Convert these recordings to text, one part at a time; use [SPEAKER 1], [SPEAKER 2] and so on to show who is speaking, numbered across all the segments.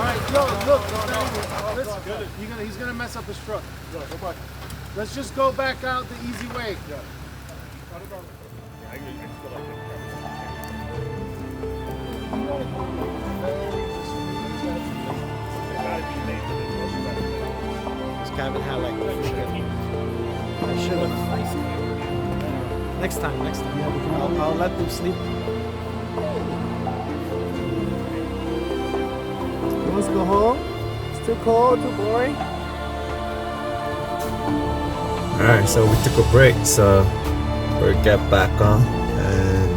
[SPEAKER 1] Alright, yo, look, listen, he's gonna mess up his truck.
[SPEAKER 2] Go back.
[SPEAKER 1] Let's just go back out the easy way.
[SPEAKER 2] Yeah. I just feel like
[SPEAKER 1] This cabin had like I should have. Next time. I'll let them sleep. Let's go home. It's too cold, too boring.
[SPEAKER 3] Alright, so we took a break, so we'll get back on and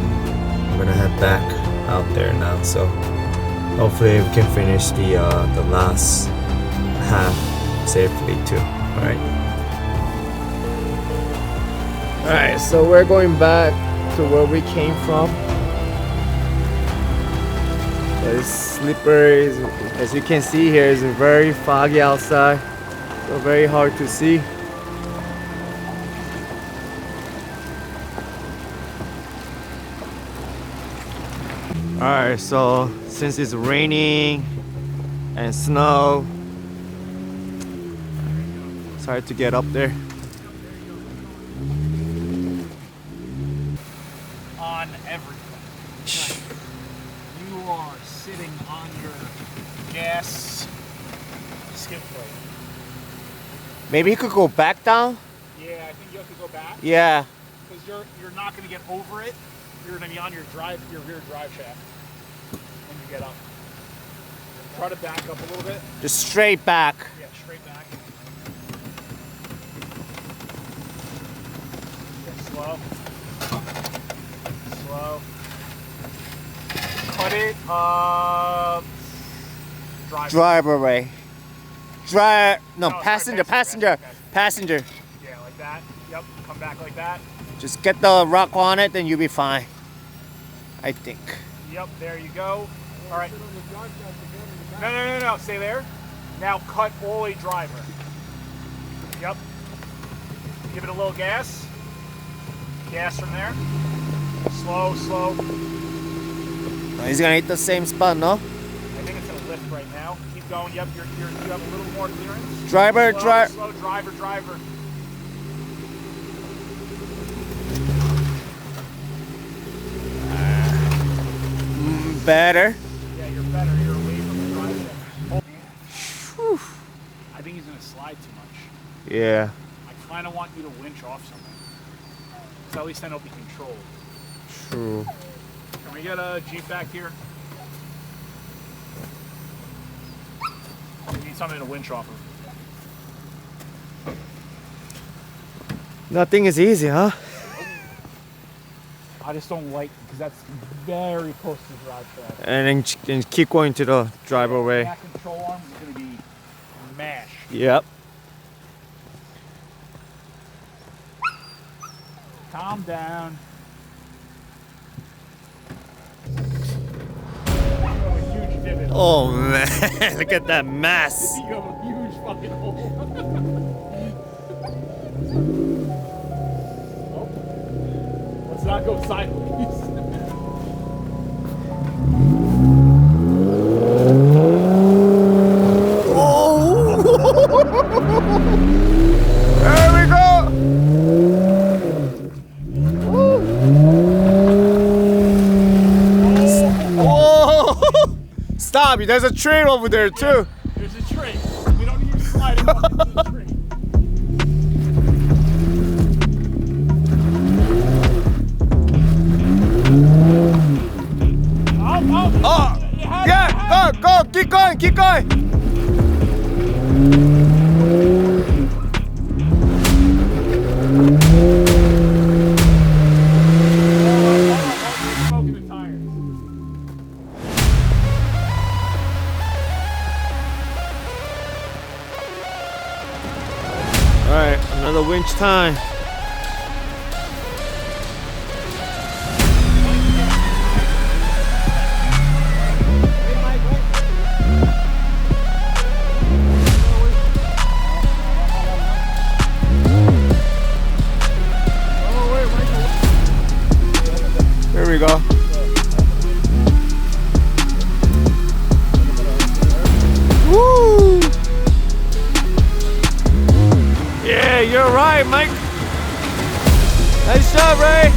[SPEAKER 3] I'm gonna head back out there now. So hopefully we can finish the last half safely too. Alright, so we're going back to where we came from. It's slippery, as you can see here. It's very foggy outside, so very hard to see. Alright, so since it's raining and snow, it's hard to get up there.
[SPEAKER 4] On everything. You are sitting on your gas skid plate.
[SPEAKER 3] Maybe you could go back down?
[SPEAKER 4] Yeah, I think you have to go back.
[SPEAKER 3] Yeah.
[SPEAKER 4] Because you're not going to get over it. You're going to be on your rear drive shaft when you get up. Try to back up a little bit.
[SPEAKER 3] Just straight back.
[SPEAKER 4] Yeah, straight back. Yeah, slow. Cut it
[SPEAKER 3] Driver way. No,
[SPEAKER 4] sorry,
[SPEAKER 3] passenger.
[SPEAKER 4] Yeah, like that. Yep, come back like that.
[SPEAKER 3] Just get the rock on it, then you'll be fine. I think.
[SPEAKER 4] Yep, there you go. All right. No. Stay there. Now cut all a driver. Yep. Give it a little gas. Gas from there. Slow.
[SPEAKER 3] He's gonna hit the same spot, no?
[SPEAKER 4] I think it's gonna lift right now. Keep going. Yep, you have a little more clearance. Slow, driver.
[SPEAKER 3] Better.
[SPEAKER 4] Yeah, you're better. You're away from the drive shaft.
[SPEAKER 3] Whew.
[SPEAKER 4] I think he's gonna slide too much.
[SPEAKER 3] Yeah.
[SPEAKER 4] I kind of want you to winch off something. So at least then it'll be controlled.
[SPEAKER 3] True.
[SPEAKER 4] Can we get a Jeep back here? We need something to winch off of.
[SPEAKER 3] Nothing is easy, huh?
[SPEAKER 4] I just don't like because that's very close to the drive shaft.
[SPEAKER 3] And then keep going to the driver way.
[SPEAKER 4] That control arm is going to be mashed.
[SPEAKER 3] Yep.
[SPEAKER 4] Calm down.
[SPEAKER 3] Oh man, look at that mess.
[SPEAKER 4] You have a huge fucking hole. Oh. Let's not go sideways.
[SPEAKER 3] Oh! There we go. Whoa! Stop! There's a train over there too.
[SPEAKER 4] There's a tree. We don't need to slide it off into the tree.
[SPEAKER 3] Oh! Yeah! Go! Keep going!
[SPEAKER 4] Smoking the tires.
[SPEAKER 3] Alright, another winch time. There we go. Ray, Mike. Nice job, Ray.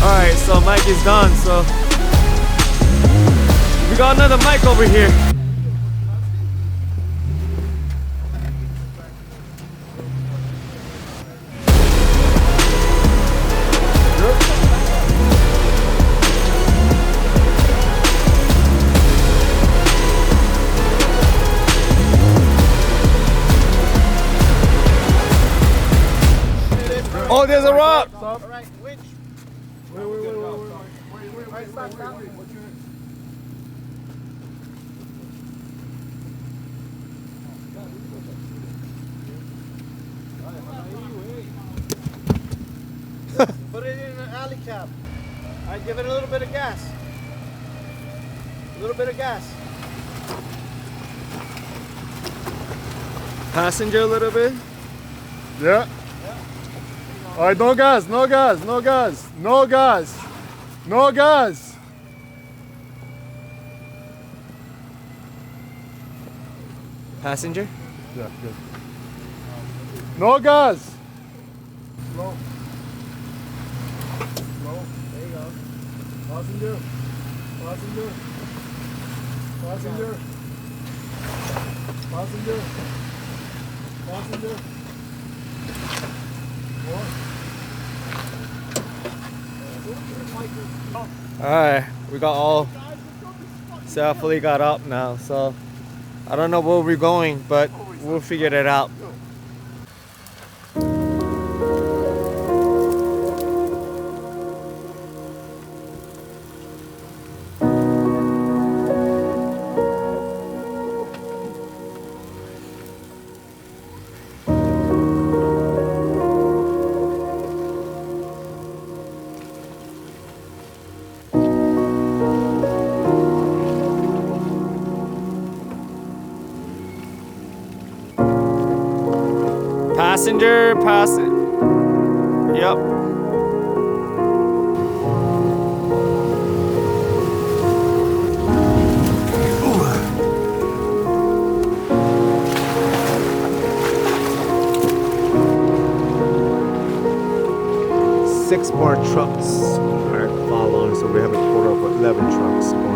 [SPEAKER 3] Alright, so Mike is done, so we got another Mike over here. Oh, there's a rock!
[SPEAKER 1] Alright, which? Wait. Stop. What's your name? Put it in an alley cab. Alright, give it a little bit of gas. A little bit of gas.
[SPEAKER 3] Passenger a little bit.
[SPEAKER 2] Yeah. All right, no gas, no gas, no gas, no gas, no gas.
[SPEAKER 3] Passenger.
[SPEAKER 2] Yeah, good. No gas.
[SPEAKER 1] Slow. There you go. Passenger. Passenger. Passenger. Passenger. Passenger.
[SPEAKER 3] Alright, we got all safely got up now, so I don't know where we're going, but we'll figure it out. Passenger, Yep. Six more trucks are following, so we have a total of 11 trucks going.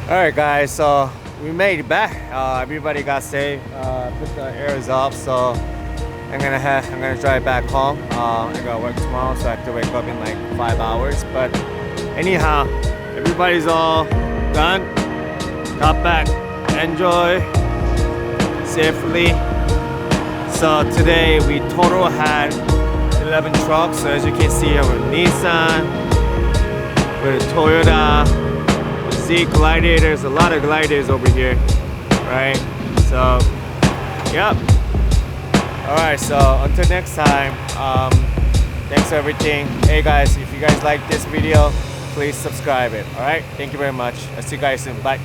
[SPEAKER 3] Alright guys, so we made it back. Everybody got safe. Put the airs off, so I'm gonna drive back home. I gotta work tomorrow, so I have to wake up in like 5 hours. But anyhow, everybody's all done. Got back. Enjoy safely. So today we total had 11 trucks. So as you can see, here with Nissan, with a Toyota. Gladiators, a lot of gladiators over here, right? So, yep. All right, so until next time, thanks for everything. Hey guys, if you guys like this video, please subscribe it. All right, thank you very much. I'll see you guys soon. Bye.